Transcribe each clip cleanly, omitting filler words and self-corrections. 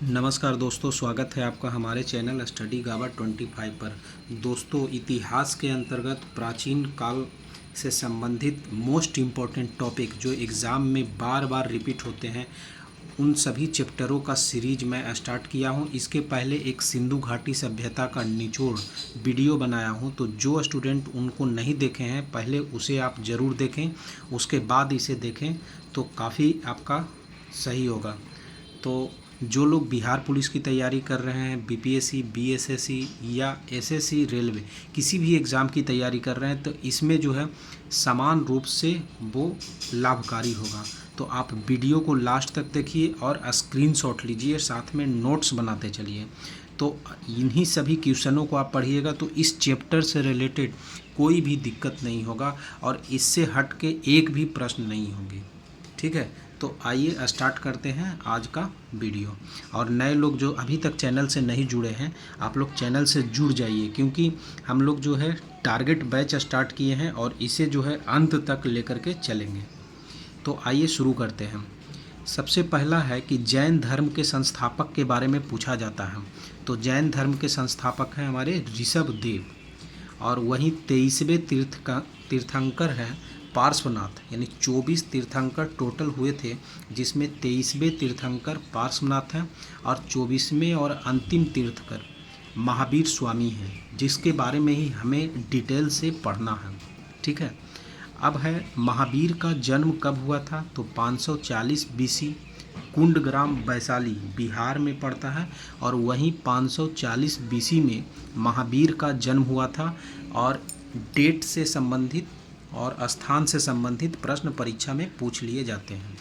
नमस्कार दोस्तों, स्वागत है आपका हमारे चैनल स्टडी गावा 25 पर। दोस्तों, इतिहास के अंतर्गत प्राचीन काल से संबंधित मोस्ट इम्पॉर्टेंट टॉपिक जो एग्ज़ाम में बार बार रिपीट होते हैं, उन सभी चैप्टरों का सीरीज मैं स्टार्ट किया हूं। इसके पहले एक सिंधु घाटी सभ्यता का निचोड़ वीडियो बनाया हूं, तो जो स्टूडेंट उनको नहीं देखे हैं पहले उसे आप ज़रूर देखें, उसके बाद इसे देखें तो काफ़ी आपका सही होगा। तो जो लोग बिहार पुलिस की तैयारी कर रहे हैं, बीपीएससी, बीएसएससी या एसएससी, रेलवे, किसी भी एग्ज़ाम की तैयारी कर रहे हैं, तो इसमें जो है समान रूप से वो लाभकारी होगा। तो आप वीडियो को लास्ट तक देखिए और स्क्रीनशॉट लीजिए, साथ में नोट्स बनाते चलिए। तो इन्हीं सभी क्वेश्चनों को आप पढ़िएगा तो इस चैप्टर से रिलेटेड कोई भी दिक्कत नहीं होगा और इससे हट के एक भी प्रश्न नहीं होंगे। ठीक है, तो आइए स्टार्ट करते हैं आज का वीडियो। और नए लोग जो अभी तक चैनल से नहीं जुड़े हैं, आप लोग चैनल से जुड़ जाइए, क्योंकि हम लोग जो है टारगेट बैच स्टार्ट किए हैं और इसे जो है अंत तक लेकर के चलेंगे। तो आइए शुरू करते हैं। सबसे पहला है कि जैन धर्म के संस्थापक के बारे में पूछा जाता है। तो जैन धर्म के संस्थापक हैं हमारे ऋषभ देव, और वहीं 23वें तीर्थंकर हैं पार्श्वनाथ। यानी 24 तीर्थंकर टोटल हुए थे, जिसमें 23वें तीर्थंकर पार्श्वनाथ हैं और 24वें और अंतिम तीर्थंकर महावीर स्वामी हैं, जिसके बारे में ही हमें डिटेल से पढ़ना है। ठीक है, अब है महावीर का जन्म कब हुआ था। तो 540 बीसी कुंडग्राम वैशाली बिहार में पड़ता है, और वहीं 540 बीसी में महावीर का जन्म हुआ था। और डेट से संबंधित और स्थान से संबंधित प्रश्न परीक्षा में पूछ लिए जाते हैं।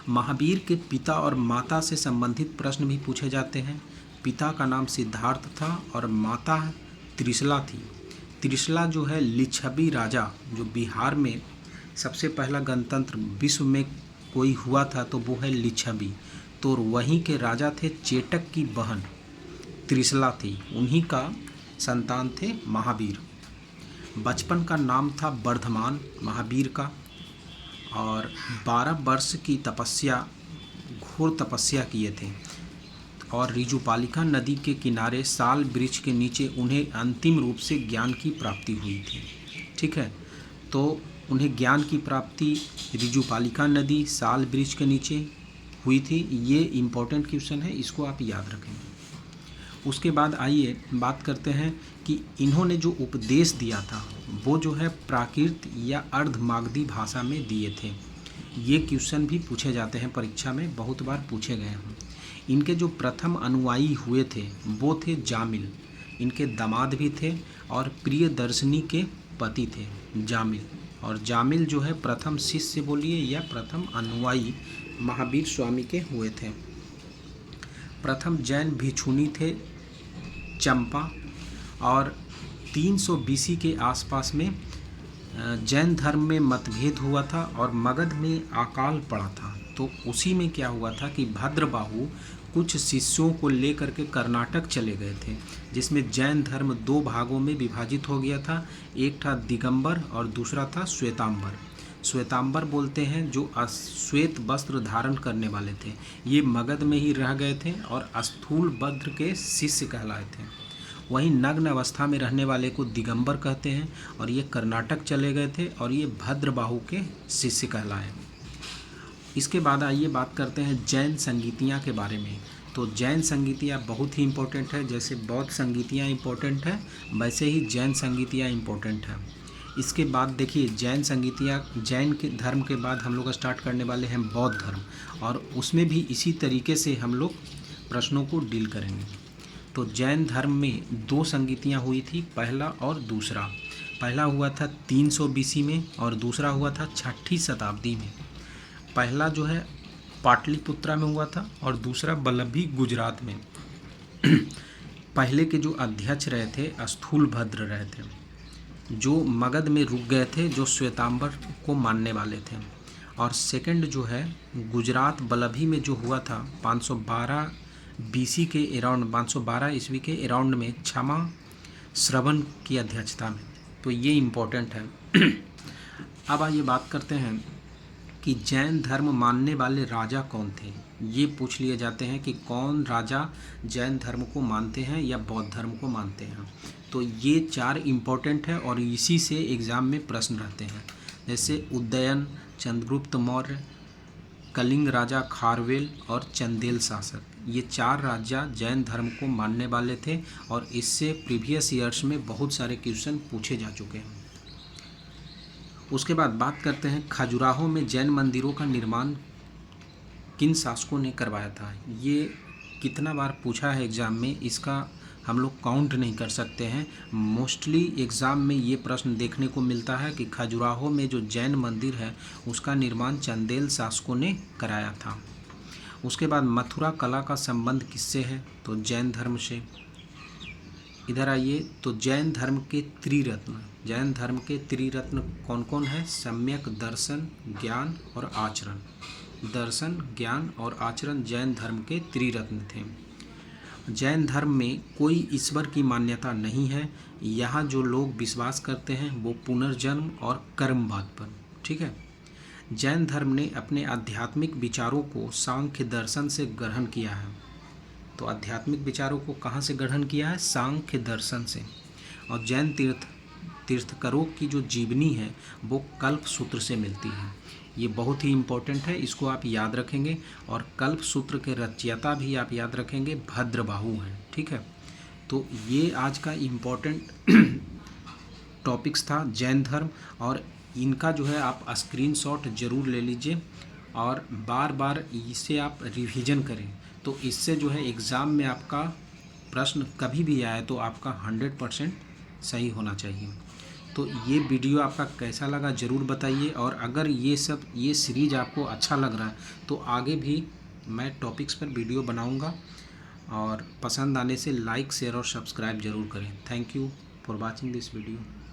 महावीर के पिता और माता से संबंधित प्रश्न भी पूछे जाते हैं। पिता का नाम सिद्धार्थ था और माता त्रिशला थी। त्रिशला जो है लिच्छवी राजा, जो बिहार में सबसे पहला गणतंत्र विश्व में कोई हुआ था, तो वो है लिच्छवी। तो वहीं के राजा थे चेटक की बहन त्रिशला थी, उन्हीं का संतान थे महावीर। बचपन का नाम था वर्धमान महावीर का, और 12 वर्ष की तपस्या, घोर तपस्या किए थे। और ऋजुपालिका नदी के किनारे साल वृक्ष के नीचे उन्हें अंतिम रूप से ज्ञान की प्राप्ति हुई थी। ठीक है, तो उन्हें ज्ञान की प्राप्ति ऋजुपालिका नदी साल वृक्ष के नीचे हुई थी। ये इम्पोर्टेंट क्वेश्चन है, इसको आप याद रखें। उसके बाद आइए बात करते हैं कि इन्होंने जो उपदेश दिया था वो जो है प्राकृत या अर्धमागधी भाषा में दिए थे। ये क्वेश्चन भी पूछे जाते हैं परीक्षा में, बहुत बार पूछे गए हैं। इनके जो प्रथम अनुयायी हुए थे वो थे जामिल, इनके दामाद भी थे और प्रियदर्शनी के पति थे जामिल। और जामिल जो है प्रथम शिष्य बोलिए या प्रथम अनुयायी महावीर स्वामी के हुए थे। प्रथम जैन भिक्षुनी थे चंपा, और 300 बीसी के आसपास में जैन धर्म में मतभेद हुआ था और मगध में अकाल पड़ा था। तो उसी में क्या हुआ था कि भद्रबाहु कुछ शिष्यों को लेकर के कर्नाटक चले गए थे, जिसमें जैन धर्म 2 भागों में विभाजित हो गया था। एक था दिगंबर और दूसरा था श्वेतांबर। श्वेतांबर बोलते हैं जो श्वेत वस्त्र धारण करने वाले थे, ये मगध में ही रह गए थे और स्थूलभद्र के शिष्य कहलाए थे। वहीं नग्न अवस्था में रहने वाले को दिगंबर कहते हैं, और ये कर्नाटक चले गए थे और ये भद्रबाहु के शिष्य कहलाए। इसके बाद आइए बात करते हैं जैन संगीतियाँ के बारे में। तो जैन संगीतियाँ बहुत ही इम्पोर्टेंट है, जैसे बौद्ध संगीतियाँ इम्पोर्टेंट है वैसे ही जैन संगीतियाँ इम्पोर्टेंट है। इसके बाद देखिए जैन संगीतियाँ, जैन के धर्म के बाद हम लोग स्टार्ट करने वाले हैं बौद्ध धर्म, और उसमें भी इसी तरीके से हम लोग प्रश्नों को डील करेंगे। तो जैन धर्म में 2 संगीतियाँ हुई थी, पहला और दूसरा। पहला हुआ था 300 बीसी में और दूसरा हुआ था 6ठी शताब्दी में। पहला जो है पाटलिपुत्रा में हुआ था और दूसरा बल्लभी गुजरात में। पहले के जो अध्यक्ष रहे थे स्थूलभद्र रहे थे, जो मगध में रुक गए थे, जो श्वेतांबर को मानने वाले थे। और सेकंड जो है गुजरात बल्लभी में जो हुआ था 512 बीसी के अराउंड, 512 ईस्वी के अराउंड में, क्षमा श्रवण की अध्यक्षता में। तो ये इम्पोर्टेंट है। अब आइए बात करते हैं कि जैन धर्म मानने वाले राजा कौन थे। ये पूछ लिए जाते हैं कि कौन राजा जैन धर्म को मानते हैं या बौद्ध धर्म को मानते हैं। तो ये 4 इम्पोर्टेंट है और इसी से एग्ज़ाम में प्रश्न रहते हैं। जैसे उदयन, चंद्रगुप्त मौर्य, कलिंग राजा खारवेल और चंदेल शासक, ये 4 राजा जैन धर्म को मानने वाले थे और इससे प्रीवियस ईयर्स में बहुत सारे क्वेश्चन पूछे जा चुके हैं। उसके बाद बात करते हैं खजुराहो में जैन मंदिरों का निर्माण किन शासकों ने करवाया था। ये कितना बार पूछा है एग्ज़ाम में, इसका हम लोग काउंट नहीं कर सकते हैं। मोस्टली एग्ज़ाम में ये प्रश्न देखने को मिलता है कि खजुराहो में जो जैन मंदिर है उसका निर्माण चंदेल शासकों ने कराया था। उसके बाद मथुरा कला का संबंध किससे है, तो जैन धर्म से। इधर आइए, तो जैन धर्म के त्रिरत्न कौन कौन है, सम्यक दर्शन, ज्ञान और आचरण। दर्शन, ज्ञान और आचरण जैन धर्म के त्रिरत्न थे। जैन धर्म में कोई ईश्वर की मान्यता नहीं है। यहाँ जो लोग विश्वास करते हैं वो पुनर्जन्म और कर्मवाद पर, ठीक है। जैन धर्म ने अपने आध्यात्मिक विचारों को सांख्य दर्शन से ग्रहण किया है। तो आध्यात्मिक विचारों को कहाँ से ग्रहण किया है, सांख्य दर्शन से। और जैन तीर्थकरों की जो जीवनी है वो कल्प सूत्र से मिलती है। ये बहुत ही इम्पोर्टेंट है, इसको आप याद रखेंगे। और कल्प सूत्र के रचयिता भी आप याद रखेंगे, भद्रबाहु हैं, ठीक है। तो ये आज का इम्पोर्टेंट टॉपिक्स था जैन धर्म, और इनका जो है आप स्क्रीनशॉट ज़रूर ले लीजिए और बार बार इसे आप रिवीजन करें। तो इससे जो है एग्ज़ाम में आपका प्रश्न कभी भी आए तो आपका 100% सही होना चाहिए। तो ये वीडियो आपका कैसा लगा ज़रूर बताइए, और अगर ये सीरीज़ आपको अच्छा लग रहा है तो आगे भी मैं टॉपिक्स पर वीडियो बनाऊंगा, और पसंद आने से लाइक, शेयर और सब्सक्राइब ज़रूर करें। Thank you for watching this video.